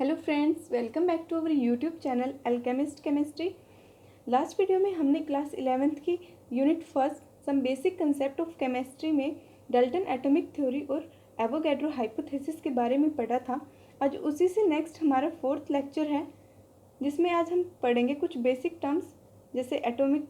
Hello friends, welcome back to our YouTube channel alchemist chemistry. Last video में हमने class 11th की unit first some basic concept of chemistry में Dalton atomic theory और Avogadro hypothesis के बारे में पढ़ा था। आज उसी से नेक्स्ट हमारा फोर्थ लेक्चर है, जिसमें आज हम पढ़ेंगे कुछ बेसिक टर्म्स जैसे atomic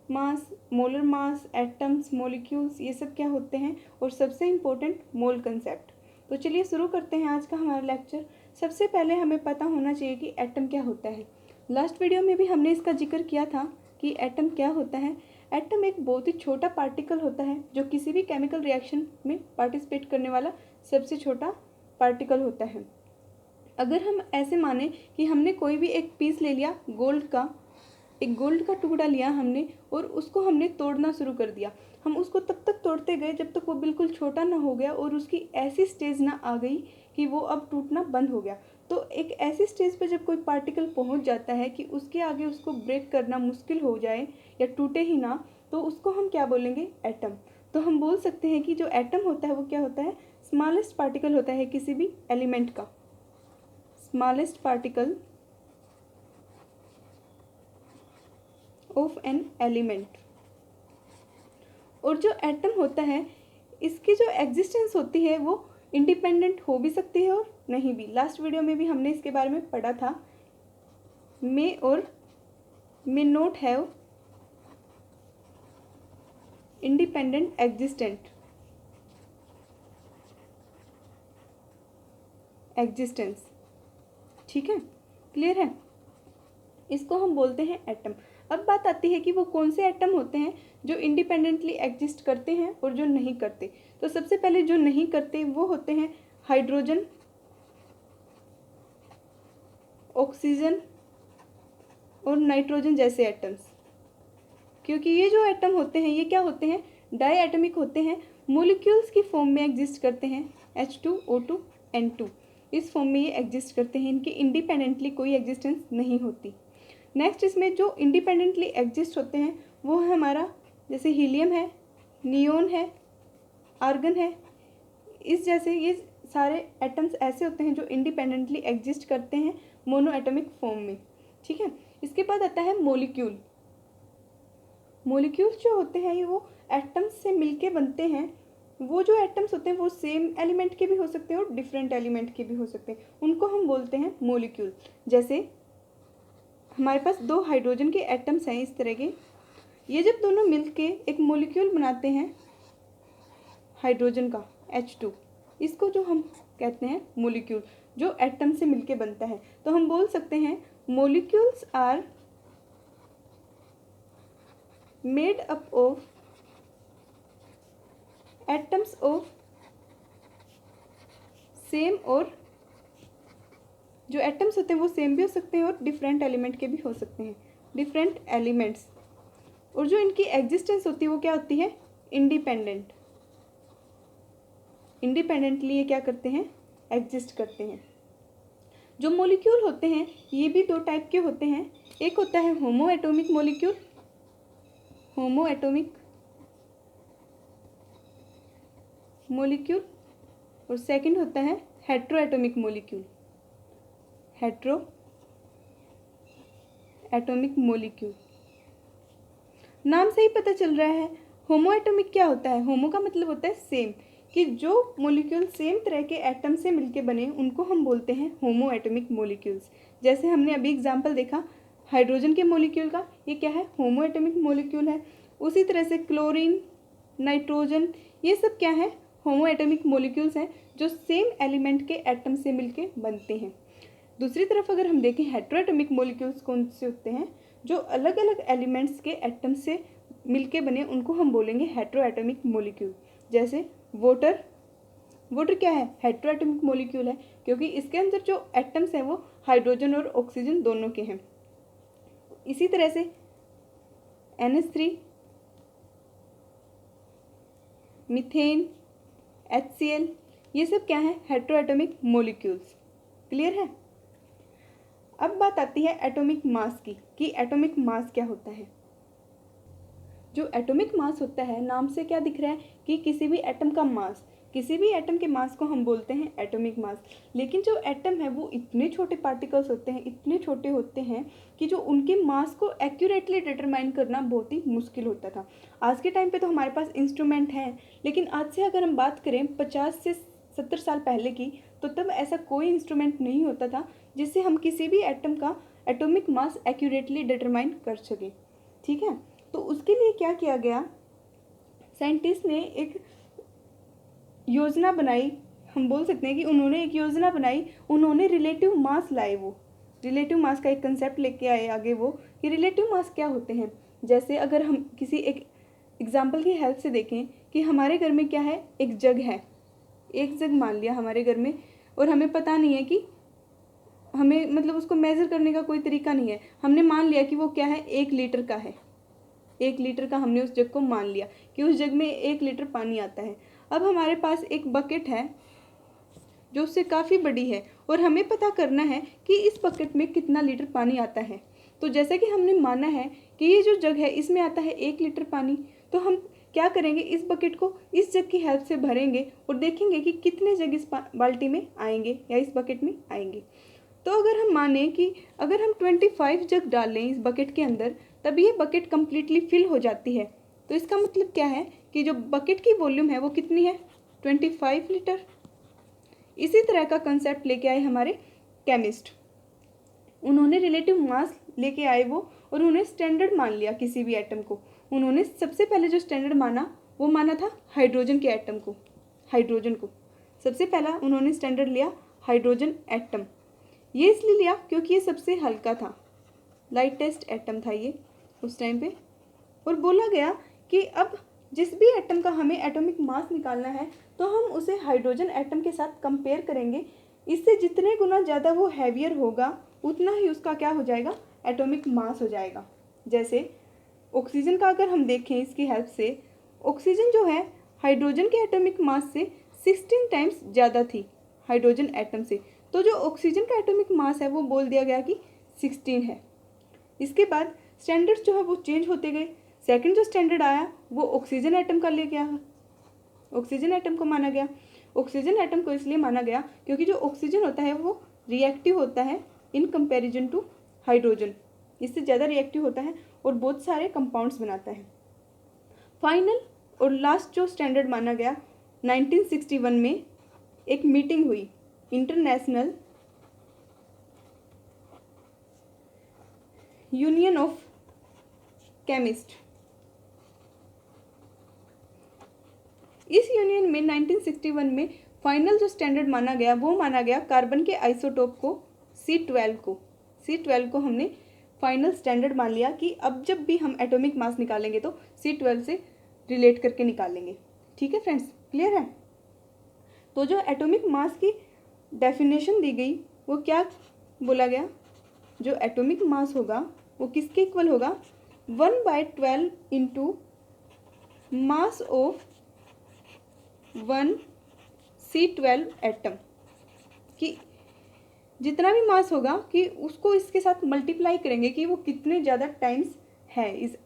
mass, molar mass, atoms, molecules, ये सब क्या होते हैं, और सबसे इम्पोर्टेंट मोल कंसेप्ट। तो चलिए शुरू करते हैं आज का हमारा लेक्चर। सबसे पहले हमें पता होना चाहिए कि एटम क्या होता है। लास्ट वीडियो में भी हमने इसका जिक्र किया था कि एटम क्या होता है। एटम एक बहुत ही छोटा पार्टिकल होता है जो किसी भी केमिकल रिएक्शन में पार्टिसिपेट करने वाला सबसे छोटा पार्टिकल होता है। अगर हम ऐसे माने कि हमने कोई भी एक पीस ले लिया एक गोल्ड का टुकड़ा लिया हमने और उसको हमने तोड़ना शुरू कर दिया। हम उसको तब तक तोड़ते गए जब तक वो बिल्कुल छोटा ना हो गया और उसकी ऐसी स्टेज ना आ गई कि वो अब टूटना बंद हो गया। तो एक ऐसी स्टेज पर जब कोई पार्टिकल पहुंच जाता है कि उसके आगे उसको ब्रेक करना मुश्किल हो जाए या टूटे ही ना, तो उसको हम क्या बोलेंगे? एटम। तो हम बोल सकते हैं कि जो एटम होता है वो क्या होता है? स्मॉलेस्ट पार्टिकल होता है किसी भी एलिमेंट का, smallest particle of an element. और जो एटम होता है इसकी जो एग्जिस्टेंस होती है वो इंडिपेंडेंट हो भी सकती है और नहीं भी। लास्ट वीडियो में भी हमने इसके बारे में पढ़ा था। मे और may not have independent existence. ठीक है, क्लियर है? इसको हम बोलते हैं एटम। अब बात आती है कि वो कौन से एटम होते हैं जो इंडिपेंडेंटली एग्जिस्ट करते हैं और जो नहीं करते। तो सबसे पहले जो नहीं करते वो होते हैं हाइड्रोजन, ऑक्सीजन और नाइट्रोजन जैसे एटम्स। क्योंकि ये जो एटम होते हैं ये क्या होते हैं? डाई एटमिक होते हैं, मोलिक्यूल्स की फॉर्म में एग्जिस्ट करते हैं, H2O2 N2 इस फॉर्म में ये एग्जिस्ट करते हैं। इनकी इंडिपेंडेंटली कोई एग्जिस्टेंस नहीं होती। नेक्स्ट इसमें जो इंडिपेंडेंटली एग्जिस्ट होते हैं वो है हमारा जैसे हीलियम है, नियोन है, आर्गन है, इस जैसे ये सारे एटम्स ऐसे होते हैं जो इंडिपेंडेंटली एग्जिस्ट करते हैं मोनो एटमिक फॉर्म में। ठीक है, इसके बाद आता है मॉलिक्यूल। मॉलिक्यूल्स जो होते हैं ये वो एटम्स से मिलके बनते हैं। वो जो एटम्स होते हैं वो सेम एलिमेंट के भी हो सकते हैं और डिफरेंट एलिमेंट के भी हो सकते हैं, उनको हम बोलते हैं मॉलिक्यूल। जैसे हमारे पास दो हाइड्रोजन के एटम्स हैं इस तरह के, ये जब दोनों मिलके एक मॉलिक्यूल बनाते हैं हाइड्रोजन का H2, इसको जो हम कहते हैं मॉलिक्यूल, जो एटम से मिलके बनता है। तो हम बोल सकते हैं molecules are made up of atoms of same, और जो एटम्स होते हैं वो सेम भी हो सकते हैं और डिफरेंट एलिमेंट के भी हो सकते हैं, डिफरेंट एलिमेंट्स। और जो इनकी एग्जिस्टेंस होती है वो क्या होती है? इंडिपेंडेंट। इंडिपेंडेंटली ये क्या करते हैं? एग्जिस्ट करते हैं। जो मॉलिक्यूल होते हैं ये भी दो टाइप के होते हैं। एक होता है होमो एटॉमिक मॉलिक्यूल, होमो एटॉमिक मॉलिक्यूल, और सेकंड होता है hetero atomic molecule, hetero atomic molecule. नाम से ही पता चल रहा है होमो एटॉमिक क्या होता है। होमो का मतलब होता है सेम, कि जो मॉलिक्यूल सेम तरह के एटम से मिलके बने उनको हम बोलते हैं होमो एटॉमिक मॉलिक्यूल्स। जैसे हमने अभी एग्जांपल देखा हाइड्रोजन के मॉलिक्यूल का, ये क्या है? होमो एटॉमिक मॉलिक्यूल है। उसी तरह से क्लोरीन, नाइट्रोजन, ये सब क्या है? होमो एटॉमिक मॉलिक्यूल्स हैं जो सेम एलिमेंट के एटम से मिलके बनते हैं। दूसरी तरफ अगर हम देखें हेट्रो एटॉमिक मॉलिक्यूल्स कौन से होते हैं? जो अलग अलग एलिमेंट्स के एटम से मिलके बने उनको हम बोलेंगे हेट्रो एटॉमिक मॉलिक्यूल। जैसे वाटर, वाटर क्या है? हेट्रो एटॉमिक मॉलिक्यूल है, क्योंकि इसके अंदर जो एटम्स हैं वो हाइड्रोजन और ऑक्सीजन दोनों के हैं। इसी तरह से NH3, मीथेन, HCl, ये सब क्या है? Hetero atomic molecules. क्लियर है? अब बात आती है एटॉमिक मास की, कि एटॉमिक मास क्या होता है। जो एटॉमिक मास होता है, नाम से क्या दिख रहा है कि किसी भी एटम का मास, किसी भी एटम के मास को हम बोलते हैं एटॉमिक मास। लेकिन जो एटम है वो इतने छोटे पार्टिकल्स होते हैं, इतने छोटे होते हैं कि जो उनके मास को एक्यूरेटली डिटरमाइन करना बहुत ही मुश्किल होता था। आज के टाइम पे तो हमारे पास इंस्ट्रूमेंट हैं, लेकिन आज से अगर हम बात करें 50 से 70 साल पहले की, तो तब ऐसा कोई इंस्ट्रूमेंट नहीं होता था जिससे हम किसी भी एटम का एटॉमिक मास एक्यूरेटली डिटरमाइन कर सकें। ठीक है, तो उसके लिए क्या किया गया, साइंटिस्ट ने एक योजना बनाई, हम बोल सकते हैं कि उन्होंने एक योजना बनाई, उन्होंने रिलेटिव मास लाए। वो रिलेटिव मास का एक कंसेप्ट लेके आए आगे वो, कि रिलेटिव मास क्या होते हैं। जैसे अगर हम किसी एक एग्जाम्पल की हेल्प से देखें कि हमारे घर में क्या है, एक जग है, एक जग मान लिया हमारे घर में, और हमें पता नहीं है कि हमें मतलब उसको मेज़र करने का कोई तरीका नहीं है, हमने मान लिया कि वो क्या है, 1 लीटर का है। 1 लीटर का हमने उस जग को मान लिया कि उस जग में 1 लीटर पानी आता है। अब हमारे पास एक बकेट है जो उससे काफ़ी बड़ी है, और हमें पता करना है कि इस बकेट में कितना लीटर पानी आता है। तो जैसा कि हमने माना है कि ये जो जग है इसमें आता है 1 लीटर पानी, तो हम क्या करेंगे, इस बकेट को इस जग की हेल्प से भरेंगे और देखेंगे कि कितने जग इस बाल्टी में आएंगे या इस बकेट में आएंगे। तो अगर हम माने कि अगर हम 25 जग डाल लें इस बकेट के अंदर, तब ये बकेट कम्प्लीटली फिल हो जाती है। तो इसका मतलब क्या है कि जो बकेट की वॉल्यूम है वो कितनी है, 25 लीटर। इसी तरह का कंसेप्ट लेके आए हमारे केमिस्ट, उन्होंने रिलेटिव मास लेके आए वो, और उन्होंने स्टैंडर्ड मान लिया किसी भी एटम को। उन्होंने सबसे पहले जो स्टैंडर्ड माना वो माना था हाइड्रोजन के एटम को, हाइड्रोजन को सबसे पहला उन्होंने स्टैंडर्ड लिया हाइड्रोजन एटम। ये इसलिए लिया क्योंकि ये सबसे हल्का था, लाइटेस्ट एटम था ये उस टाइम पे। और बोला गया कि अब जिस भी एटम का हमें एटॉमिक मास निकालना है तो हम उसे हाइड्रोजन एटम के साथ कंपेयर करेंगे। इससे जितने गुना ज़्यादा वो हैवियर होगा उतना ही उसका क्या हो जाएगा, एटॉमिक मास हो जाएगा। जैसे ऑक्सीजन का अगर हम देखें इसकी हेल्प से, ऑक्सीजन जो है हाइड्रोजन के एटॉमिक मास से 16 टाइम्स ज़्यादा थी हाइड्रोजन एटम से। तो जो ऑक्सीजन का एटॉमिक मास है वो बोल दिया गया कि 16 है। इसके बाद स्टैंडर्ड्स जो है वो चेंज होते गए। सेकंड जो स्टैंडर्ड आया वो ऑक्सीजन एटम का ले गया, ऑक्सीजन एटम को माना गया। ऑक्सीजन एटम को इसलिए माना गया क्योंकि जो ऑक्सीजन होता है वो रिएक्टिव होता है इन कंपैरिजन टू हाइड्रोजन, इससे ज़्यादा रिएक्टिव होता है और बहुत सारे कंपाउंड्स बनाता है। फाइनल और लास्ट जो स्टैंडर्ड माना गया 1961 में एक मीटिंग हुई, इंटरनेशनल यूनियन ऑफ केमिस्ट। इस यूनियन में 1961 में फाइनल जो स्टैंडर्ड माना गया वो माना गया कार्बन के आइसोटोप को C12 को हमने फाइनल स्टैंडर्ड मान लिया कि अब जब भी हम एटॉमिक मास निकालेंगे तो C12 से रिलेट करके निकालेंगे। ठीक है फ्रेंड्स, क्लियर है। तो जो एटॉमिक मास की डेफिनेशन दी गई वो क्या बोला गया, जो एटॉमिक मास होगा वो किसके इक्वल होगा, 1/12 into mass of 1 C12 atom, कि जितना भी मास होगा कि उसको इसके साथ मल्टीप्लाई करेंगे कि वो कितने ज़्यादा टाइम्स है इस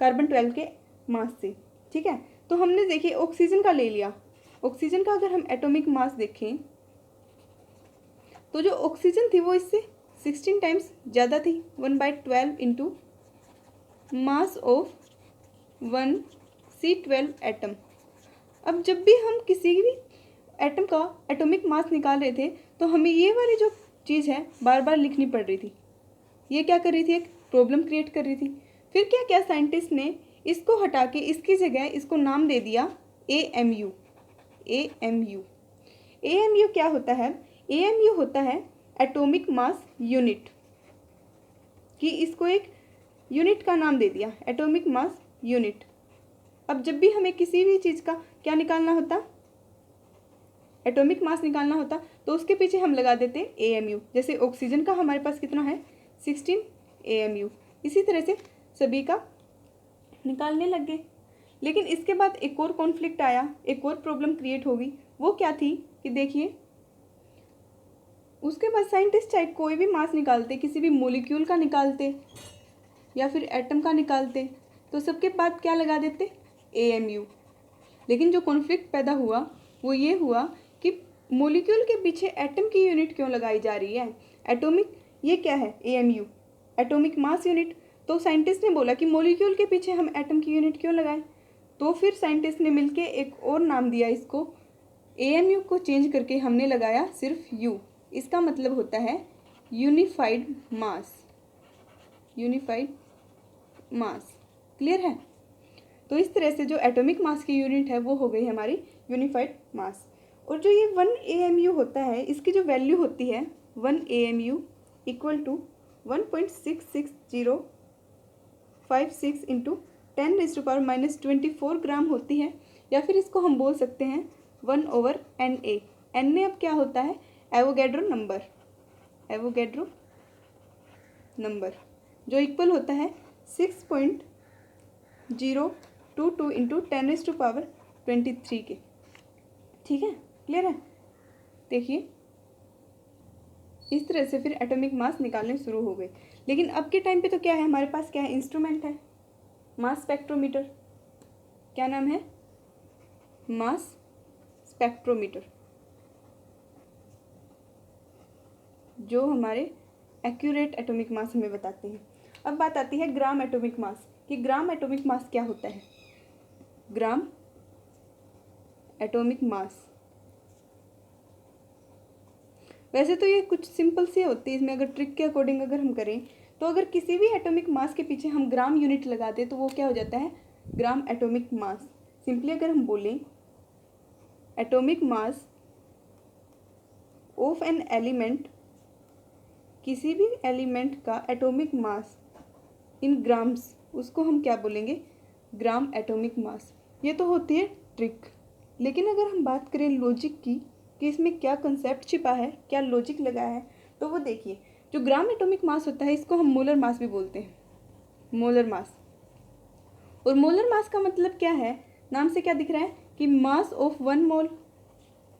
कार्बन 12 के मास से। ठीक है, तो हमने देखिए ऑक्सीजन का ले लिया। ऑक्सीजन का अगर हम एटॉमिक मास देखें तो जो ऑक्सीजन थी वो इससे 16 टाइम्स ज़्यादा थी, 1/12 into mass of 1 C12 atom. अब जब भी हम किसी भी एटम का एटॉमिक मास निकाल रहे थे तो हमें ये वाली जो चीज़ है बार बार लिखनी पड़ रही थी। ये क्या कर रही थी, एक प्रॉब्लम क्रिएट कर रही थी। फिर क्या क्या साइंटिस्ट ने इसको हटा के इसकी जगह इसको नाम दे दिया AMU। AMU क्या होता है, AMU होता है एटॉमिक मास यूनिट, कि इसको एक यूनिट का नाम दे दिया, एटॉमिक मास यूनिट। अब जब भी हमें किसी भी चीज़ का क्या निकालना होता, एटॉमिक मास निकालना होता, तो उसके पीछे हम लगा देते AMU। जैसे ऑक्सीजन का हमारे पास कितना है 16 AMU, इसी तरह से सभी का निकालने लग गए। लेकिन इसके बाद एक और कॉन्फ्लिक्ट आया, एक और प्रॉब्लम क्रिएट हो गई। वो क्या थी कि देखिए उसके बाद साइंटिस्ट चाहे कोई भी मास निकालते, किसी भी मोलिक्यूल का निकालते या फिर एटम का निकालते, तो सबके बाद क्या लगा देते AMU। लेकिन जो कॉन्फ्लिक्ट पैदा हुआ वो ये हुआ कि मॉलिक्यूल के पीछे एटम की यूनिट क्यों लगाई जा रही है। एटॉमिक, ये क्या है, AMU, एटॉमिक मास यूनिट। तो साइंटिस्ट ने बोला कि मॉलिक्यूल के पीछे हम एटम की यूनिट क्यों लगाएं। तो फिर साइंटिस्ट ने मिलके एक और नाम दिया इसको, AMU को चेंज करके हमने लगाया सिर्फ U। इसका मतलब होता है यूनिफाइड मास, यूनिफाइड मास। क्लियर है। तो इस तरह से जो एटॉमिक मास की यूनिट है वो हो गई हमारी यूनिफाइड मास। और जो ये 1 AMU होता है, इसकी जो वैल्यू होती है 1 AMU इक्वल टू 1.66056 इंटू 10⁻⁻24 ग्राम होती है। या फिर इसको हम बोल सकते हैं 1/Na। Na अब क्या होता है, एवोगैड्रो नंबर, एवोगैड्रो नंबर, जो इक्वल होता है 6.022 इंटू 10⁻23 के। ठीक है, क्लियर है। देखिए इस तरह से फिर एटॉमिक मास निकालने शुरू हो गए। लेकिन अब के टाइम पे तो क्या है, हमारे पास क्या है, इंस्ट्रूमेंट है, मास स्पेक्ट्रोमीटर। क्या नाम है, मास स्पेक्ट्रोमीटर, जो हमारे एक्यूरेट एटॉमिक मास हमें बताते हैं। अब बात आती है ग्राम एटॉमिक मास, कि ग्राम एटॉमिक मास क्या होता है। ग्राम एटॉमिक मास, वैसे तो ये कुछ सिंपल सी होती है, इसमें अगर ट्रिक के अकॉर्डिंग अगर हम करें तो अगर किसी भी एटॉमिक मास के पीछे हम ग्राम यूनिट लगा दें तो वो क्या हो जाता है, ग्राम एटॉमिक मास। सिंपली अगर हम बोलें atomic mass of an element, किसी भी एलिमेंट का एटॉमिक मास इन ग्राम्स, उसको हम क्या बोलेंगे, ग्राम एटॉमिक मास। ये तो होती है ट्रिक। लेकिन अगर हम बात करें लॉजिक की कि इसमें क्या कंसेप्ट छिपा है, क्या लॉजिक लगा है, तो वो देखिए, जो ग्राम एटॉमिक मास होता है इसको हम मोलर मास भी बोलते हैं, मोलर मास। और मोलर मास का मतलब क्या है, नाम से क्या दिख रहा है कि mass of 1 mole,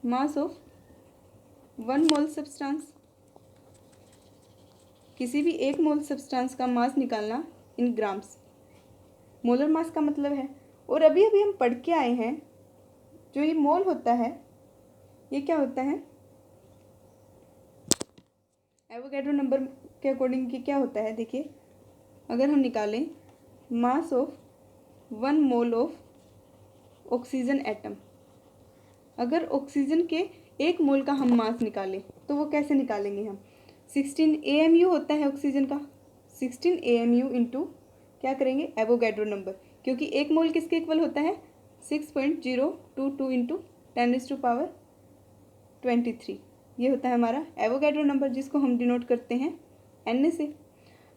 mass of 1 mole substance, किसी भी 1 मोल सब्सटेंस का मास निकालना इन ग्राम्स, मोलर मास का मतलब है। और अभी अभी हम पढ़ के आए हैं, जो ये मोल होता है ये क्या होता है, एवोगैड्रो नंबर के अकॉर्डिंग कि क्या होता है। देखिए अगर हम निकालें mass of 1 mole of oxygen atom, अगर ऑक्सीजन के 1 मोल का हम मास निकालें तो वो कैसे निकालेंगे हम, 16 AMU होता है ऑक्सीजन का, 16 AMU इंटू क्या करेंगे, एवोगैड्रो नंबर, क्योंकि 1 मोल किसके इक्वल होता है, 6.022 इंटू 10⁻23। ये होता है हमारा एवोगैड्रो नंबर, जिसको हम डिनोट करते हैं Na से।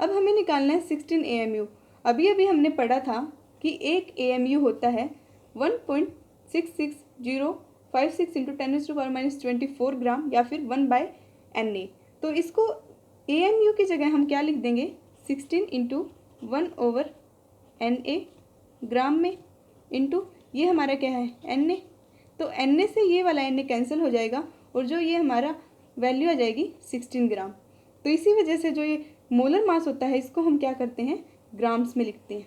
अब हमें निकालना है 16 AMU। अभी अभी हमने पढ़ा था कि 1 AMU होता है 1.66056 इंटू 10⁻⁻24 ग्राम, या फिर 1/Na। तो इसको AMU की जगह हम क्या लिख देंगे, 16 इंटू 1/Na ग्राम में, इंटू ये हमारा क्या है Na। तो Na से ये वाला Na कैंसिल हो जाएगा और जो ये हमारा वैल्यू आ जाएगी 16 ग्राम। तो इसी वजह से जो ये मोलर मास होता है इसको हम क्या करते हैं, ग्राम्स में लिखते हैं।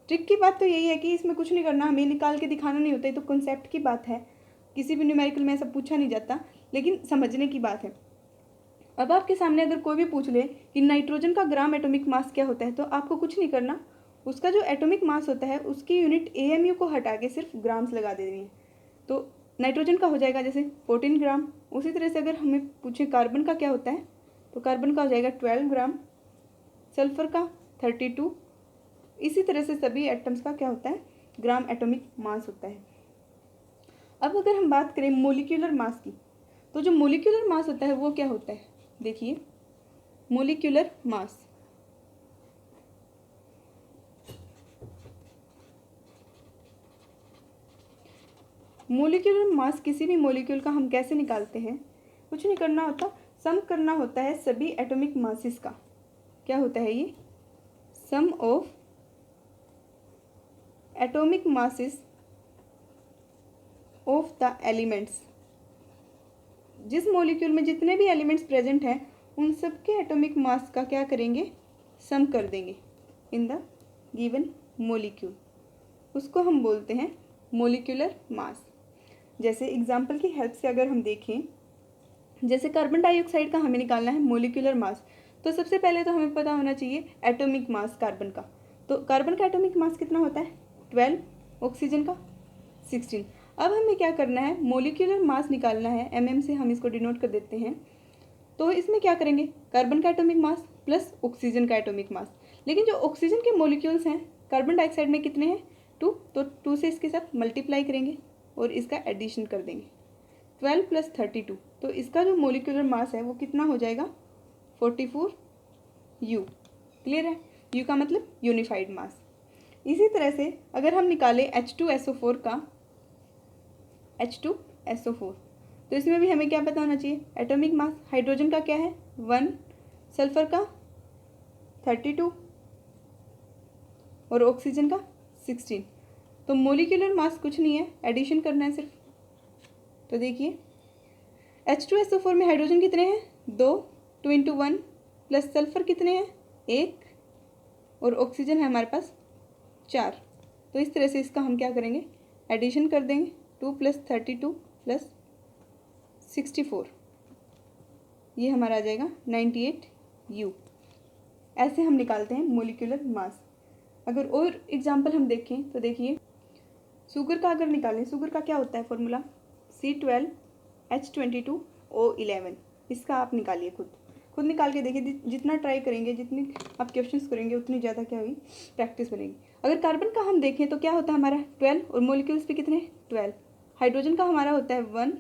ट्रिक की बात तो यही है कि इसमें कुछ नहीं करना, हमें निकाल के दिखाना नहीं होता है, तो कॉन्सेप्ट की बात है, किसी भी न्यूमेरिकल में ऐसा पूछा नहीं जाता, लेकिन समझने की बात है। अब आपके सामने अगर कोई भी पूछ ले कि नाइट्रोजन का ग्राम एटॉमिक मास क्या होता है, तो आपको कुछ नहीं करना, उसका जो एटॉमिक मास होता है उसकी यूनिट AMU को हटा के सिर्फ ग्राम्स लगा देनी है। तो नाइट्रोजन का हो जाएगा जैसे 14 ग्राम। उसी तरह से अगर हमें पूछे कार्बन का क्या होता है, तो कार्बन का हो जाएगा 12 ग्राम, सल्फर का 32। इसी तरह से सभी एटम्स का क्या होता है, ग्राम एटॉमिक मास होता है। अब अगर हम बात करें मोलिक्यूलर मास की, तो जो मोलिक्यूलर मास होता है वो क्या होता है, देखिए मोलिक्यूलर मास, मोलिक्यूलर मास किसी भी मोलिक्यूल का हम कैसे निकालते हैं, कुछ नहीं करना होता, सम करना होता है सभी एटॉमिक मासेस का। क्या होता है ये, sum of atomic masses of the elements. जिस मॉलिक्यूल में जितने भी एलिमेंट्स प्रेजेंट हैं उन सब के एटॉमिक मास का क्या करेंगे, सम कर देंगे इन द गिवन मॉलिक्यूल, उसको हम बोलते हैं मोलिक्यूलर मास। जैसे एग्जाम्पल की हेल्प से अगर हम देखें, जैसे कार्बन डाइऑक्साइड का हमें निकालना है मोलिकुलर मास, तो सबसे पहले तो हमें पता होना चाहिए एटॉमिक मास कार्बन का। तो कार्बन का एटॉमिक मास कितना होता है 12, ऑक्सीजन का 16। अब हमें क्या करना है, मोलिकुलर मास निकालना है, mm से हम इसको डिनोट कर देते हैं। तो इसमें क्या करेंगे, कार्बन का एटॉमिक मास प्लस ऑक्सीजन का एटॉमिक मास। लेकिन जो ऑक्सीजन के मोलिक्यूल्स हैं कार्बन डाइऑक्साइड में कितने हैं 2, तो 2 से इसके साथ मल्टीप्लाई करेंगे और इसका एडिशन कर देंगे 12 + 32। तो इसका जो मोलिकुलर मास है वो कितना हो जाएगा 44 U। क्लियर है, U का मतलब यूनिफाइड मास। इसी तरह से अगर हम निकालें H2SO4 का H2SO4, तो इसमें भी हमें क्या पता होना चाहिए, एटॉमिक मास हाइड्रोजन का क्या है 1, सल्फर का 32 और ऑक्सीजन का 16। तो मोलिकुलर मास कुछ नहीं है, एडिशन करना है सिर्फ। तो देखिए H2SO4 में हाइड्रोजन कितने हैं 2, 2 × 1 प्लस सल्फर कितने हैं 1 और ऑक्सीजन है हमारे पास 4। तो इस तरह से इसका हम क्या करेंगे, एडिशन कर देंगे 2 + 32 + 64, ये हमारा आ जाएगा 98 U। ऐसे हम निकालते हैं मोलिकुलर मास। अगर और एग्जाम्पल हम देखें तो देखिए शुगर का अगर निकालें, शुगर का क्या होता है फॉर्मूला C12H22O11। इसका आप निकालिए, खुद निकाल के देखिए, जितना ट्राई करेंगे, जितनी आप क्वेश्चंस करेंगे उतनी ज़्यादा क्या होगी प्रैक्टिस बनेगी। अगर कार्बन का हम देखें तो क्या होता है हमारा 12 और मोलिक्यूल्स भी कितने 12। हाइड्रोजन का हमारा होता है 1,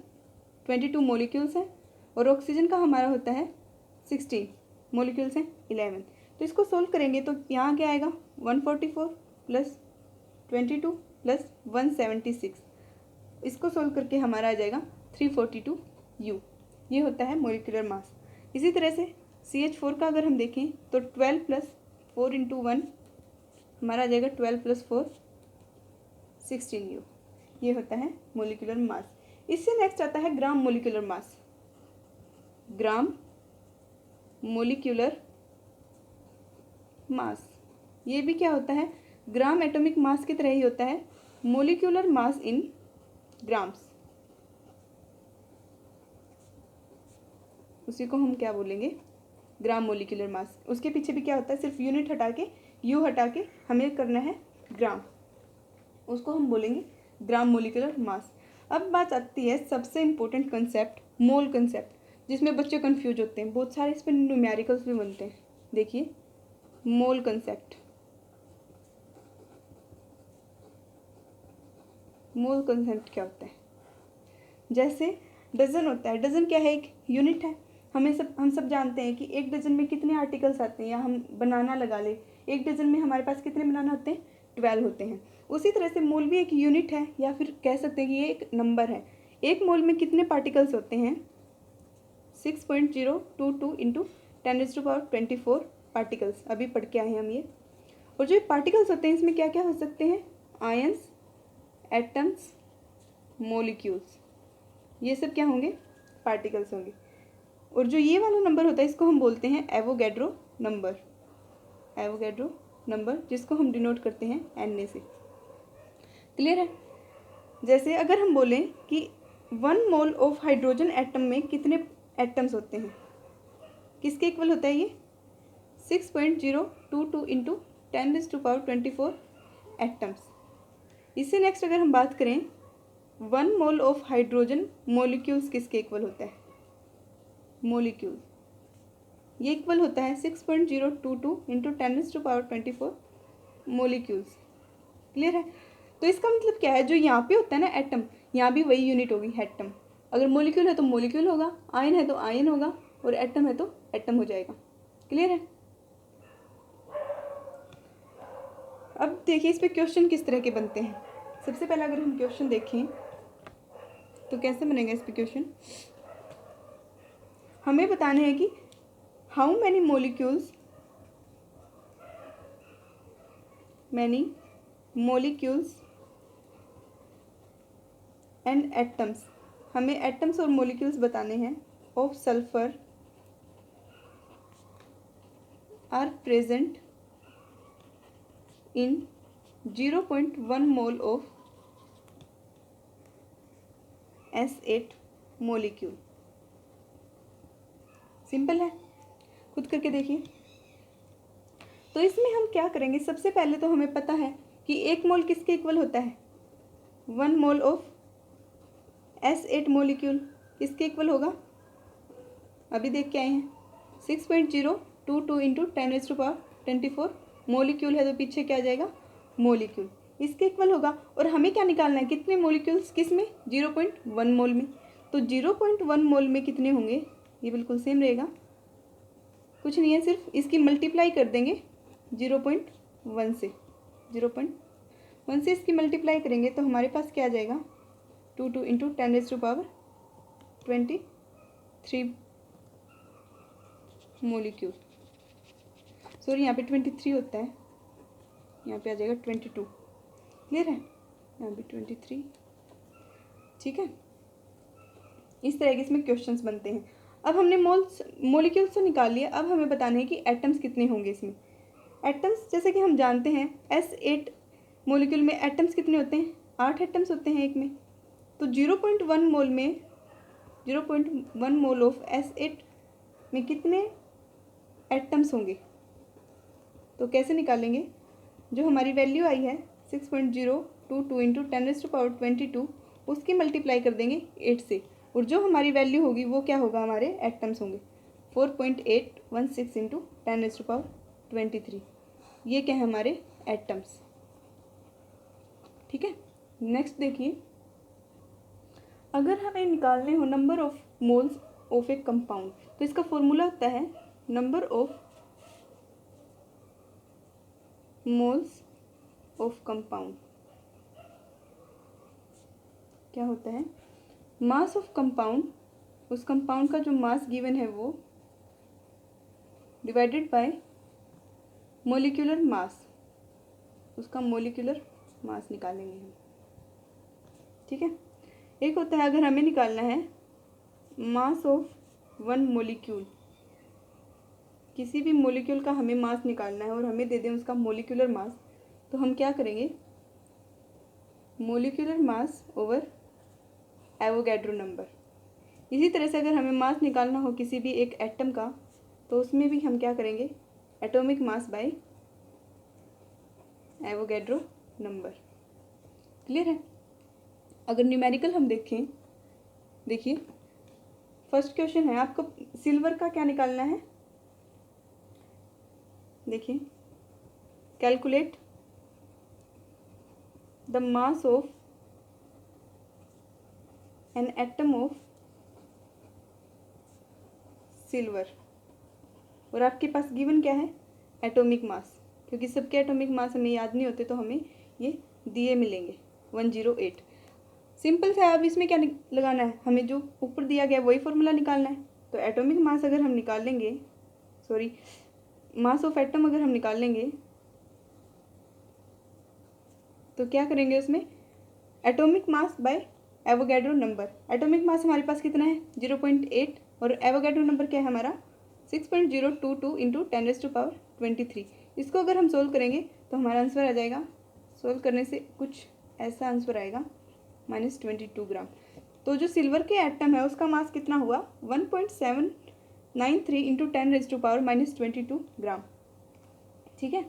22 मोलिक्यूल्स हैं और ऑक्सीजन का हमारा होता है 16 मोलिक्यूल्स हैं 11। तो इसको सोल्व करेंगे तो यहाँ क्या आएगा 144 + 22 + 176। इसको सोल्व करके हमारा आ जाएगा 342 U। ये होता है मोलिकुलर मास। इसी तरह से CH4 का अगर हम देखें तो 12 + 4 × 1 हमारा आ जाएगा 12 + 4 16 U। ये होता है मोलिकुलर मास। इससे नेक्स्ट आता है gram molecular mass. Gram molecular mass, ये भी क्या होता है ग्राम एटॉमिक मास की तरह ही होता है, मोलिकुलर मास इन ग्राम्स। उसी को हम क्या बोलेंगे ग्राम मोलिकुलर मास। उसके पीछे भी क्या होता है, सिर्फ यूनिट हटा के यू हटा के हमें करना है ग्राम, उसको हम बोलेंगे ग्राम मोलिकुलर मास। अब बात आती है सबसे इम्पोर्टेंट कंसेप्ट मोल कंसेप्ट, जिसमें बच्चे कंफ्यूज होते हैं, बहुत सारे इस पर न्यूमेरिकल्स भी बनते हैं। देखिए मोल कंसेप्ट, मोल कंसेप्ट क्या होता है, जैसे डजन होता है, डजन क्या है एक यूनिट है। हम सब जानते हैं कि एक डजन में कितने आर्टिकल्स आते हैं, या हम बनाना लगा ले एक डजन में हमारे पास कितने बनाना होते हैं 12 होते हैं। उसी तरह से मोल भी एक यूनिट है, या फिर कह सकते हैं कि ये एक नंबर है। एक मोल में कितने पार्टिकल्स होते हैं 6.022 × 10⁻24 पार्टिकल्स, अभी पढ़ के आए हैं हम ये। और जो पार्टिकल्स होते हैं इसमें क्या क्या हो सकते हैं, आयंस, एटम्स, मोलिक्यूल्स, ये सब क्या होंगे पार्टिकल्स होंगे। और जो ये वाला नंबर होता है इसको हम बोलते हैं एवोगैड्रो नंबर, एवोगैड्रो नंबर, जिसको हम डिनोट करते हैं Na से। क्लियर है। जैसे अगर हम बोलें कि 1 मोल ऑफ हाइड्रोजन एटम में कितने एटम्स होते हैं, किसके इक्वल होता है ये 6.022 × 10⁻24 एटम्स। इससे नेक्स्ट अगर हम बात करें 1 मोल ऑफ हाइड्रोजन मोलिक्यूल्स किसके इक्वल होता है, मोलिक्यूल ये इक्वल होता है 6.022 × 10⁻24 मोलिक्यूल्स। क्लियर है। तो इसका मतलब क्या है, जो यहाँ पे होता है ना एटम, यहाँ भी वही यूनिट होगी एटम। अगर मोलिक्यूल है तो मोलिक्यूल होगा, आयन है तो आयन होगा, और एटम है तो एटम हो जाएगा। क्लियर है। अब देखिए इस पे क्वेश्चन किस तरह के बनते हैं। सबसे पहले अगर हम क्वेश्चन देखें तो कैसे बनेगा इस पे क्वेश्चन, हमें बताने हैं कि how many molecules and atoms, हमें एटम्स और मोलिक्यूल्स बताने हैं of sulphur are present in 0.1 mole of S8 molecule. Simple है, खुद करके देखिए। तो इसमें हम क्या करेंगे, सबसे पहले तो हमें पता है कि 1 मोल किसके इक्वल होता है, 1 मोल ऑफ S8 मोलिक्यूल किसके इक्वल होगा, अभी देख के आए हैं 6.022 इंटू 10⁻24 मोलिक्यूल है, तो पीछे क्या आ जाएगा, मोलिक्यूल, इसके इक्वल होगा। और हमें क्या निकालना है, कितने मोलिक्यूल्स किस में, 0.1 मोल में। तो 0.1 मोल में कितने होंगे, ये बिल्कुल सेम रहेगा, कुछ नहीं है, सिर्फ इसकी मल्टीप्लाई कर देंगे 0.1 से, 0.1 से इसकी मल्टीप्लाई करेंगे तो हमारे पास क्या आ जाएगा, 22 इंटू 10⁻23 मोलिक्यूल। सॉरी, यहाँ पे 23 होता है, यहाँ पे आ जाएगा 22। क्लियर है, यहाँ पे 23। ठीक है, इस तरह के इसमें क्वेश्चंस बनते हैं। अब हमने मोलिक्यूल्स तो निकाल लिया, अब हमें बताना है कि एटम्स कितने होंगे इसमें। एटम्स जैसे कि हम जानते हैं S8 मोलिक्यूल में एटम्स कितने होते हैं, 8 एटम्स होते हैं एक में। तो 0.1 मोल में 0.1 मोल ऑफ S8 में कितने एटम्स होंगे, तो कैसे निकालेंगे, जो हमारी वैल्यू आई है 6.022 इंटू 10⁻22 उसकी मल्टीप्लाई कर देंगे 8 से, और जो हमारी वैल्यू होगी वो क्या होगा, हमारे एटम्स होंगे 4.816 इंटू 10⁻23। ये क्या है, हमारे एटम्स। ठीक है, नेक्स्ट देखिए, अगर हमें निकालने हो number of moles of A compound, तो इसका फॉर्मूला होता है number of moles of compound. क्या होता है, मास ऑफ कंपाउंड, उस कंपाउंड का जो मास गिवन है वो डिवाइडेड बाय मोलिकुलर मास, उसका मोलिकुलर मास निकालेंगे हम। ठीक है, एक होता है अगर हमें निकालना है मास ऑफ 1 मोलिक्यूल, किसी भी मोलिक्यूल का हमें मास निकालना है और हमें दे दें उसका मोलिकुलर मास, तो हम क्या करेंगे, molecular mass over Avogadro number. इसी तरह से अगर हमें मास निकालना हो किसी भी एक एटम का, तो उसमें भी हम क्या करेंगे, atomic mass by Avogadro number. Clear है। अगर न्यूमेरिकल हम देखें, देखिए फर्स्ट क्वेश्चन है आपको सिल्वर का क्या निकालना है, देखिए calculate the mass of an atom of silver, और आपके पास गिवन क्या है, एटॉमिक मास, क्योंकि सबके एटॉमिक मास हमें याद नहीं होते तो हमें ये दिए मिलेंगे 108। सिंपल सा, अब इसमें क्या लगाना है, हमें जो ऊपर दिया गया वही फॉर्मूला निकालना है। तो एटॉमिक मास अगर हम निकाल लेंगे, सॉरी मास ऑफ एटम अगर हम निकाल लेंगे, तो क्या करेंगे उसमें, atomic mass by Avogadro number. Atomic mass हमारे पास कितना है 0.8, और एवोगैड्रो नंबर क्या है हमारा 6.022 इंटू 10⁻23। इसको अगर हम सोल्व करेंगे तो हमारा आंसर आ जाएगा, सोल्व करने से कुछ ऐसा आंसर आएगा -22 ग्राम। तो जो सिल्वर के एटम है उसका मास कितना हुआ 1.793 इंटू 10⁻22 ग्राम। ठीक है,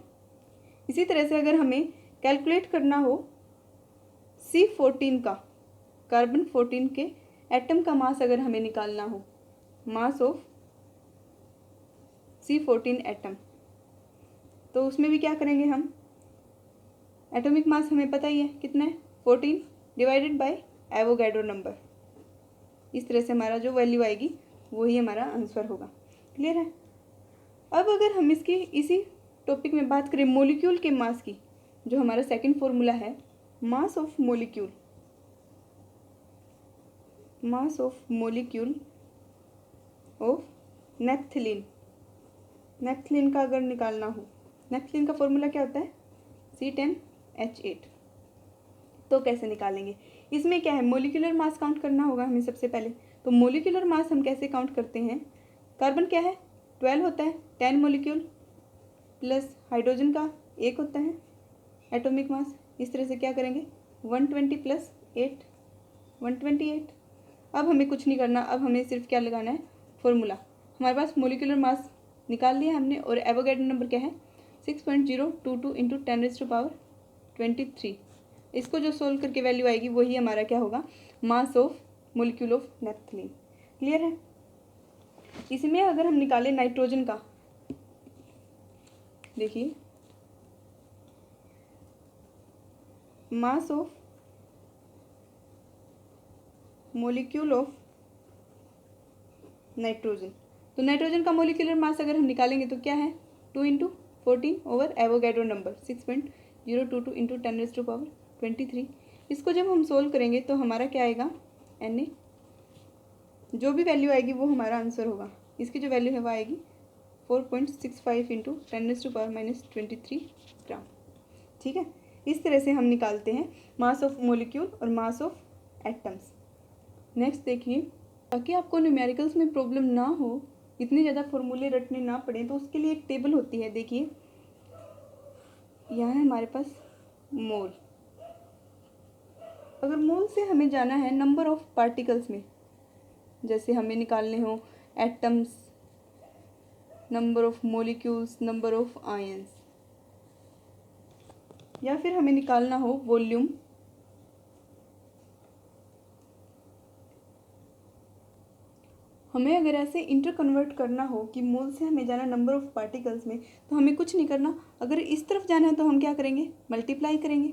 इसी तरह से अगर हमें कैलकुलेट करना हो C14 का, कार्बन 14 के एटम का मास अगर हमें निकालना हो, मास ऑफ C14 एटम, तो उसमें भी क्या करेंगे हम, एटॉमिक मास हमें पता ही है कितना है 14 डिवाइडेड बाय एवोगैड्रो नंबर। इस तरह से हमारा जो वैल्यू आएगी वही हमारा आंसर होगा। क्लियर है। अब अगर हम इसकी इसी टॉपिक में बात करें मोलिक्यूल के मास की, जो हमारा सेकंड फॉर्मूला है mass of molecule, mass of molecule of naphthalene. Naphthalene का अगर निकालना हो, नेप्थलीन का फॉर्मूला क्या होता है C10H8। तो कैसे निकालेंगे, इसमें क्या है, मोलिकुलर मास काउंट करना होगा हमें सबसे पहले। तो मोलिकुलर मास हम कैसे काउंट करते हैं, कार्बन क्या है 12 होता है, 10 मोलिक्यूल प्लस हाइड्रोजन का 1 होता है एटॉमिक मास। इस तरह से क्या करेंगे 120 प्लस 8 128, अब हमें कुछ नहीं करना, अब हमें सिर्फ क्या लगाना है, फॉर्मूला। हमारे पास मोलिकुलर मास निकाल लिया हमने और एवोगैड्रो नंबर क्या है 6.022 इंटू 10⁻23। इसको जो सोल्व करके वैल्यू आएगी वही हमारा क्या होगा, mass of molecule of naphthalene. Clear है। इसमें अगर हम निकालें नाइट्रोजन का, देखिए mass of molecule of nitrogen, तो नाइट्रोजन का मोलिकुलर मास अगर हम निकालेंगे तो क्या है 2 into 14 over Avogadro number 6.022 into 10⁻23। इसको जब हम सोल्व करेंगे तो हमारा क्या आएगा Na, जो भी वैल्यू आएगी वो हमारा आंसर होगा। इसकी जो वैल्यू है वो आएगी 4.65 इंटू 10⁻23 ग्राम। ठीक है, इस तरह से हम निकालते हैं मास ऑफ मोलिक्यूल और मास ऑफ एटम्स। नेक्स्ट देखिए, ताकि आपको न्यूमेरिकल्स में प्रॉब्लम ना हो, इतने ज़्यादा फॉर्मूले रटने ना पड़े, तो उसके लिए एक टेबल होती है। देखिए यहाँ है हमारे पास मोल। अगर मोल से हमें जाना है नंबर ऑफ पार्टिकल्स में, जैसे हमें निकालने हो atoms, number of molecules, number of ions, या फिर हमें निकालना हो वॉल्यूम, हमें अगर ऐसे इंटर कन्वर्ट करना हो कि मोल से हमें जाना नंबर ऑफ पार्टिकल्स में, तो हमें कुछ नहीं करना। अगर इस तरफ जाना है तो हम क्या करेंगे, मल्टीप्लाई करेंगे,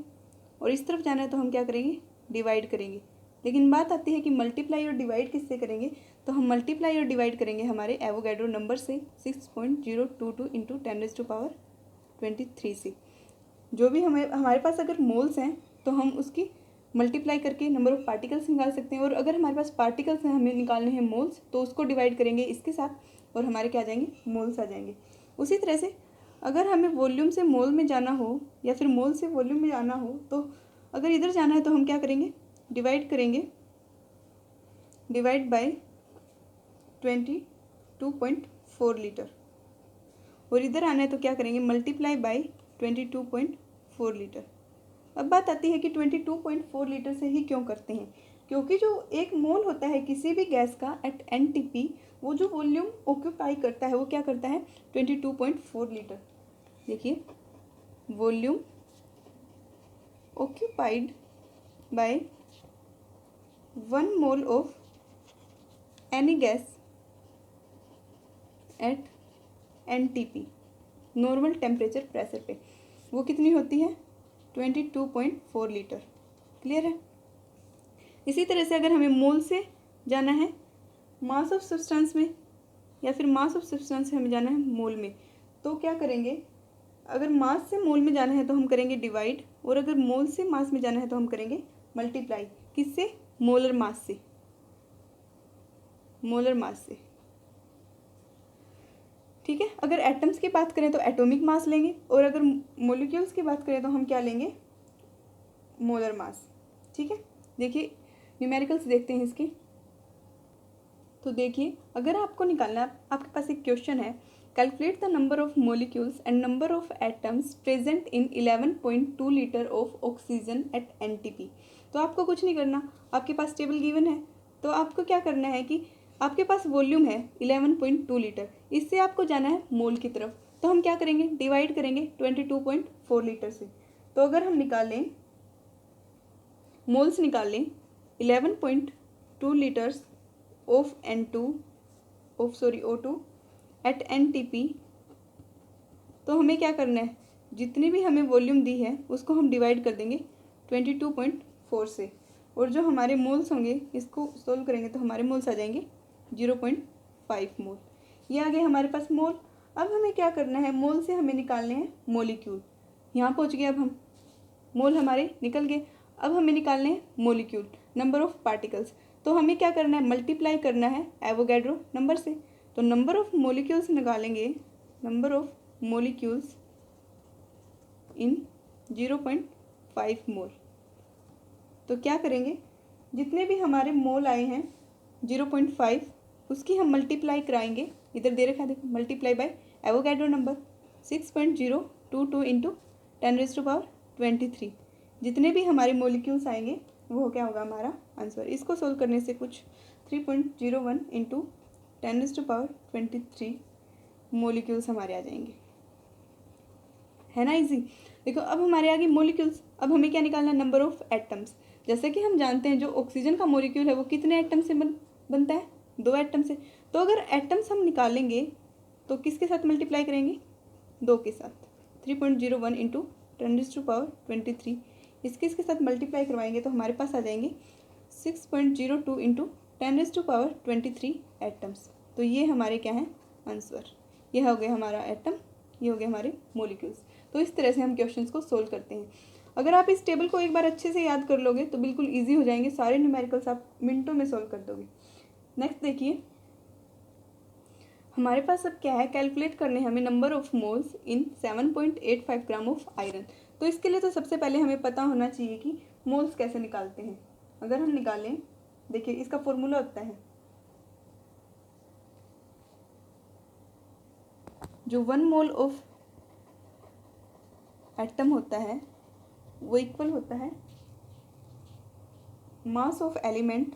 और इस तरफ जाना है तो हम क्या करेंगे, डिवाइड करेंगे। लेकिन बात आती है कि मल्टीप्लाई और डिवाइड किससे करेंगे, तो हम मल्टीप्लाई और डिवाइड करेंगे हमारे एवोगैड्रो नंबर से 6.022 इंटू 10⁻23 से। जो भी हमारे पास अगर मोल्स हैं तो हम उसकी मल्टीप्लाई करके नंबर ऑफ पार्टिकल्स निकाल सकते हैं, और अगर हमारे पास पार्टिकल्स हैं हमें निकालने हैं मोल्स, तो उसको डिवाइड करेंगे इसके साथ और हमारे क्या आ जाएंगे, मोल्स आ जाएंगे। उसी तरह से अगर हमें वॉल्यूम से मोल में जाना हो या फिर मोल से वॉल्यूम में जाना हो, तो अगर इधर जाना है तो हम क्या करेंगे, डिवाइड करेंगे, डिवाइड बाय 22.4 लीटर, और इधर आना है तो क्या करेंगे, मल्टीप्लाई बाय 22.4 लीटर। अब बात आती है कि 22.4 लीटर से ही क्यों करते हैं, क्योंकि जो एक मोल होता है किसी भी गैस का एट NTP, वो जो वॉल्यूम ऑक्यूपाई करता है वो क्या करता है 22.4 लीटर। देखिए volume occupied by 1 mole of any gas at NTP, normal temperature pressure पे, वो कितनी होती है 22.4 लीटर। क्लियर है। इसी तरह से अगर हमें मोल से जाना है मास ऑफ सब्सटेंस में, या फिर मास ऑफ सब्सटेंस से हमें जाना है मोल में, तो क्या करेंगे, अगर मास से मोल में जाना है तो हम करेंगे डिवाइड, और अगर मोल से मास में जाना है तो हम करेंगे मल्टीप्लाई। किससे, मोलर मास से, मोलर मास से। ठीक है। अगर एटम्स की बात करें तो एटॉमिक मास लेंगे, और अगर मोलिक्यूल्स की बात करें तो हम क्या लेंगे, मोलर मास। ठीक है। देखिए न्यूमेरिकल्स देखते हैं इसके। तो देखिए अगर आपको निकालना है, आपके पास एक क्वेश्चन है, calculate the number of molecules and number of atoms present in 11.2 litre of oxygen at NTP। तो आपको कुछ नहीं करना, आपके पास टेबल गिवन है, तो आपको क्या करना है कि आपके पास वॉल्यूम है 11.2 लीटर, इससे आपको जाना है मोल की तरफ, तो हम क्या करेंगे, डिवाइड करेंगे 22.4 लीटर से। तो अगर हम निकालें मोल्स, निकाल लें 11.2 litres of O2 eight NTP, तो हमें क्या करना है, जितनी भी हमें वॉल्यूम दी है उसको हम डिवाइड कर देंगे 22.4 से, और जो हमारे मोल्स होंगे इसको सोल्व करेंगे तो हमारे मोल्स आ जाएंगे 0.5 मोल। ये आ गए हमारे पास मोल। अब हमें क्या करना है, मोल से हमें निकालने हैं मोलिक्यूल। यहाँ पहुँच गए, अब हम मोल हमारे निकल गए, अब हमें निकालने हैं मोलिक्यूल, नंबर ऑफ पार्टिकल्स। तो हमें क्या करना है, मल्टीप्लाई करना है एवोगैड्रो नंबर से। तो नंबर ऑफ मोलिक्यूल्स निकालेंगे, नंबर ऑफ मोलिक्यूल्स इन 0.5 मोल। तो क्या करेंगे, जितने भी हमारे मोल आए हैं 0.5, उसकी हम मल्टीप्लाई कराएंगे, इधर दे रखा है देखो, multiply by Avogadro number 6.022 into 10⁻23। जितने भी हमारे मोलिक्यूल्स आएंगे वो क्या होगा हमारा आंसर। इसको सोल्व करने से कुछ 3.01 इंटू 10⁻23 मोलिक्यूल्स हमारे आ जाएंगे, है ना इजी। देखो अब हमारे आगे मोलिक्यूल्स, अब हमें क्या निकालना है, नंबर ऑफ एटम्स। जैसे कि हम जानते हैं जो ऑक्सीजन का मोलिक्यूल है वो कितने एटम से बनता है, 2 एटम से। तो अगर एटम्स हम निकालेंगे तो किसके साथ मल्टीप्लाई करेंगे, 2 के साथ। 3.01 इंटू 10⁻23 इसके साथ मल्टीप्लाई करवाएंगे तो हमारे पास आ जाएंगे 6.02 इंटू 10⁻23 एटम्स। तो ये हमारे क्या हैं, आंसर। ये हो गया हमारा एटम, ये हो गए हमारे मोलिक्यूल्स। तो इस तरह से हम क्वेश्चंस को सोल्व करते हैं। अगर आप इस टेबल को एक बार अच्छे से याद कर लोगे तो बिल्कुल इजी हो जाएंगे, सारे न्यूमेरिकल्स आप मिनटों में सोल्व कर दोगे। नेक्स्ट देखिए, हमारे पास अब क्या है, कैलकुलेट करने हमें number of moles in 7.85 gram of iron. तो इसके लिए तो सबसे पहले हमें पता होना चाहिए कि मोल्स कैसे निकालते हैं। अगर हम निकालें, देखिए इसका फॉर्मूला होता है, जो 1 मोल ऑफ एटम होता है वो इक्वल होता है मास ऑफ एलिमेंट,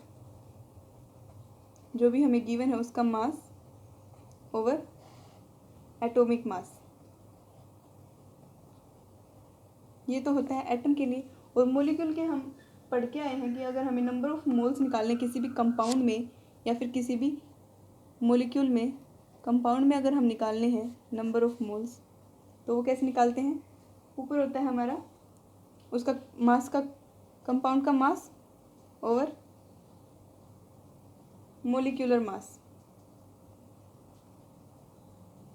जो भी हमें गिवन है उसका मास ओवर एटॉमिक मास। ये तो होता है एटम के लिए। और मोलिक्यूल के हम पढ़ के आए हैं कि अगर हमें नंबर ऑफ मोल्स निकालने किसी भी कंपाउंड में या फिर किसी भी मोलिक्यूल में, कंपाउंड में अगर हम निकालने हैं नंबर ऑफ मोल्स, तो वो कैसे निकालते हैं, ऊपर होता है हमारा उसका मास का, कंपाउंड का मास ओवर मोलिक्यूलर मास।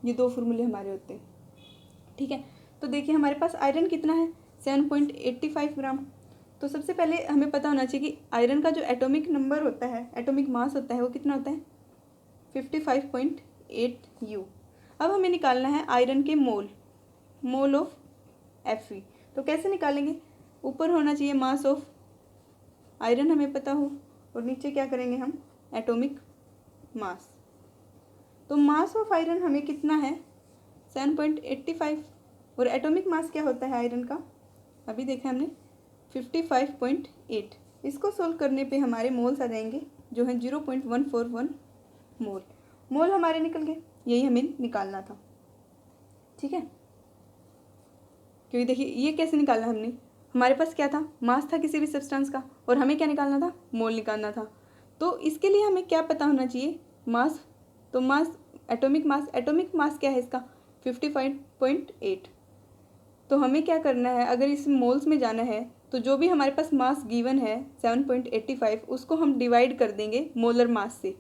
ये 2 फॉर्मूले हमारे होते हैं, ठीक है। तो देखिए हमारे पास आयरन कितना है, 7.85 ग्राम। तो सबसे पहले हमें पता होना चाहिए कि आयरन का जो एटॉमिक नंबर होता है, एटॉमिक मास होता है, वो कितना होता है, 55.8 U। अब हमें निकालना है आयरन के मोल ऑफ Fe। तो कैसे निकालेंगे, ऊपर होना चाहिए मास ऑफ आयरन हमें पता हो, और नीचे क्या करेंगे हम, एटॉमिक मास। तो मास ऑफ आयरन हमें कितना है, 7.85, और एटॉमिक मास क्या होता है आयरन का, अभी देखा हमने, 55.8। इसको सोल्व करने पे हमारे मोल्स आ जाएंगे जो है 0.141 मोल हमारे निकल गए। यही हमें निकालना था, ठीक है। क्योंकि देखिए ये कैसे निकालना हमने, हमारे पास क्या था, मास था किसी भी सब्सटेंस का, और हमें क्या निकालना था, मोल निकालना था। तो इसके लिए हमें क्या पता होना चाहिए, मास। तो मास, एटॉमिक मास क्या है इसका, 55.8। तो हमें क्या करना है, अगर इस मोल्स में जाना है तो जो भी हमारे पास मास गिवन है 7.85, उसको हम डिवाइड कर देंगे मोलर मास से।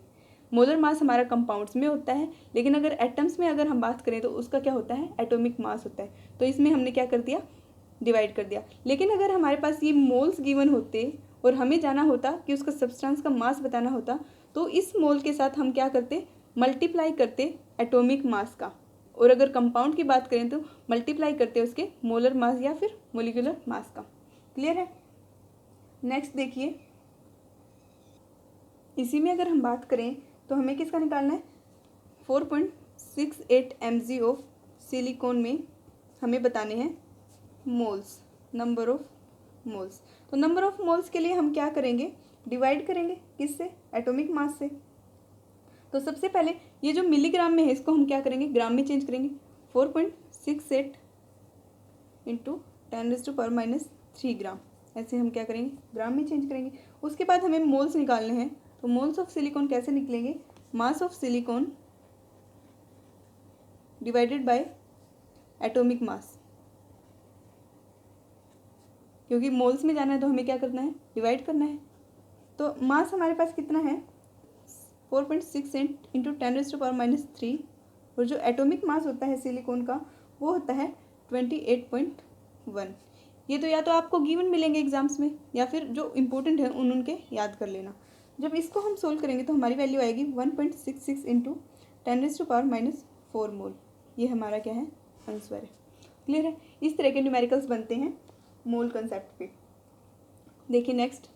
मोलर मास हमारा कंपाउंड्स में होता है, लेकिन अगर एटम्स में अगर हम बात करें तो उसका क्या होता है, एटॉमिक मास होता है। तो इसमें हमने क्या कर दिया, डिवाइड कर दिया। लेकिन अगर हमारे पास ये मोल्स गिवन होते और हमें जाना होता कि उसका सब्सटेंस का मास बताना होता, तो इस मोल के साथ हम क्या करते, मल्टीप्लाई करते एटॉमिक मास का, और अगर कंपाउंड की बात करें तो मल्टीप्लाई करते उसके मोलर मास या फिर मोलिकुलर मास का। क्लियर है। नेक्स्ट देखिए, इसी में अगर हम बात करें तो हमें किसका निकालना है, 4.68 mg ऑफ सिलिकॉन में हमें बताने हैं मोल्स, नंबर ऑफ मोल्स। तो नंबर ऑफ मोल्स के लिए हम क्या करेंगे, डिवाइड करेंगे किससे, एटॉमिक मास से। तो सबसे पहले ये जो मिलीग्राम में है इसको हम क्या करेंगे, ग्राम में चेंज करेंगे। 4.68 इंटू 10⁻³ ग्राम, ऐसे हम क्या करेंगे, ग्राम में चेंज करेंगे। उसके बाद हमें मोल्स निकालने हैं। तो मोल्स ऑफ सिलिकॉन कैसे निकलेंगे, mass of silicon divided by atomic mass. क्योंकि मोल्स में जाना है तो हमें क्या करना है, डिवाइड करना है। तो मास हमारे पास कितना है, 4.68 इंटू 10⁻³ और जो एटॉमिक मास होता है सिलिकॉन का वो होता है 28.1। ये तो या तो आपको गिवन मिलेंगे एग्जाम्स में, या फिर जो इम्पोर्टेंट है उनके याद कर लेना। जब इसको हम सोल्व करेंगे तो हमारी वैल्यू आएगी 1.66 इंटू 10⁻⁴ मोल। ये हमारा क्या है, आंसर है। क्लियर है। इस तरह के न्यूमेरिकल्स बनते हैं मोल कंसेप्ट पे। देखिए नेक्स्ट,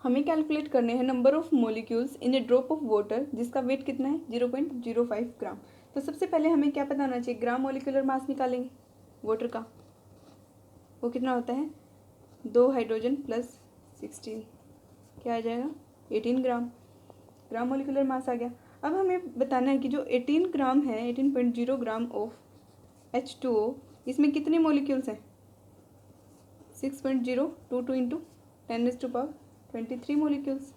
हमें कैलकुलेट करने हैं number of molecules in A drop of water, जिसका वेट कितना है, 0.05 ग्राम। तो सबसे पहले हमें क्या पता होना चाहिए, ग्राम मोलिकुलर मास निकालेंगे वाटर का। वो कितना होता है, 2 हाइड्रोजन प्लस 16, क्या आ जाएगा, 18 ग्राम। ग्राम मोलिकुलर मास आ गया। अब हमें बताना है कि जो 18 ग्राम है, 18.0 ग्राम ऑफ H2O, इसमें कितने मोलिक्यूल्स हैं? 6.022 इंटू 10⁻23 मोलिक्यूल्स।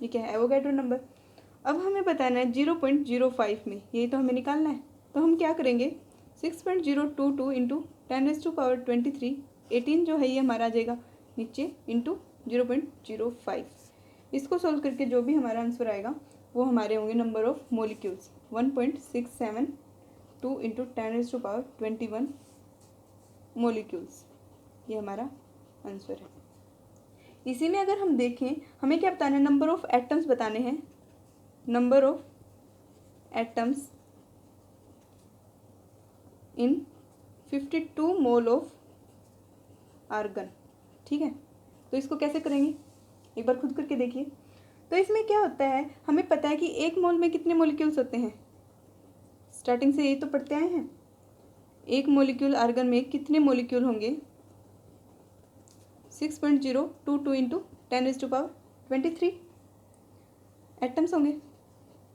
ये क्या है? Avogadro number. अब हमें बताना है 0.05 में, यही तो हमें निकालना है। तो हम क्या करेंगे, 6.022 इंटू 10⁻23, 18 जो है ये हमारा आ जाएगा नीचे इंटू 0.05। इसको सोल्व करके जो भी हमारा आंसर आएगा वो हमारे होंगे number of molecules 1.672 into 10⁻21 molecules. ये हमारा आंसर है। इसी में अगर हम देखें, हमें क्या बताना है, नंबर ऑफ एटम्स बताने हैं, number of atoms in 52 mole of argon. ठीक है, तो इसको कैसे करेंगे एक बार खुद करके देखिए। तो इसमें क्या होता है, हमें पता है कि एक मोल में कितने मोलिक्यूल्स होते हैं, स्टार्टिंग से यही तो पढ़ते आए हैं। एक मोलिक्यूल आर्गन में कितने मोलिक्यूल होंगे, 6.022 इंटू 10⁻23 एटम्स होंगे,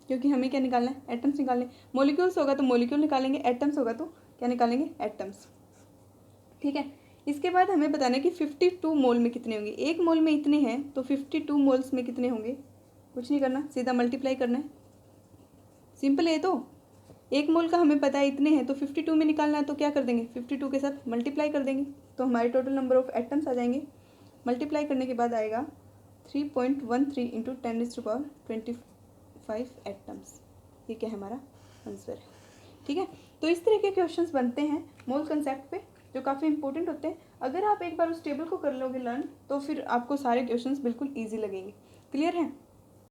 क्योंकि हमें क्या निकालना है, एटम्स निकालने। मोलिक्यूल्स होगा तो मोलिक्यूल निकालेंगे, एटम्स होगा तो क्या निकालेंगे, एटम्स। ठीक है, इसके बाद हमें बताना है कि 52 मोल में कितने होंगे। एक मोल में इतने हैं तो 52 मोल्स में कितने होंगे, कुछ नहीं करना, सीधा मल्टीप्लाई करना है। सिंपल है, तो एक मोल का हमें पता है इतने हैं, तो 52 में निकालना है तो क्या कर देंगे, 52 के साथ मल्टीप्लाई कर देंगे, तो हमारे टोटल नंबर ऑफ एटम्स आ जाएंगे। मल्टीप्लाई करने के बाद आएगा 3.13 इंटू 10⁻25 एटम्स। ये क्या है, हमारा आंसर है। ठीक है, तो इस तरह के क्वेश्चंस बनते हैं मोल कंसेप्ट पे, जो काफ़ी इंपॉर्टेंट होते हैं। अगर आप एक बार उस टेबल को कर लोगे लर्न, तो फिर आपको सारे क्वेश्चंस बिल्कुल ईजी लगेंगे। क्लियर है?